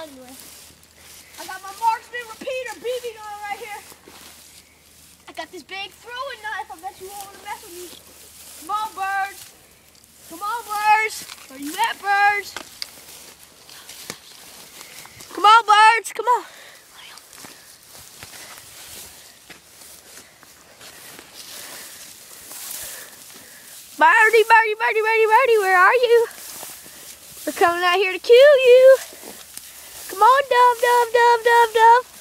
anyway. I got my marksman repeater BB gun right here. I got this big throwing knife. I bet you won't want to mess with me. Come on, birds. Come on, birds. Where you at, birds? Come on, birds. Come on. Birdie, birdie, birdie, birdie, birdie, where are you? We're coming out here to kill you. Come on, dove, dove, dove, dove, dove.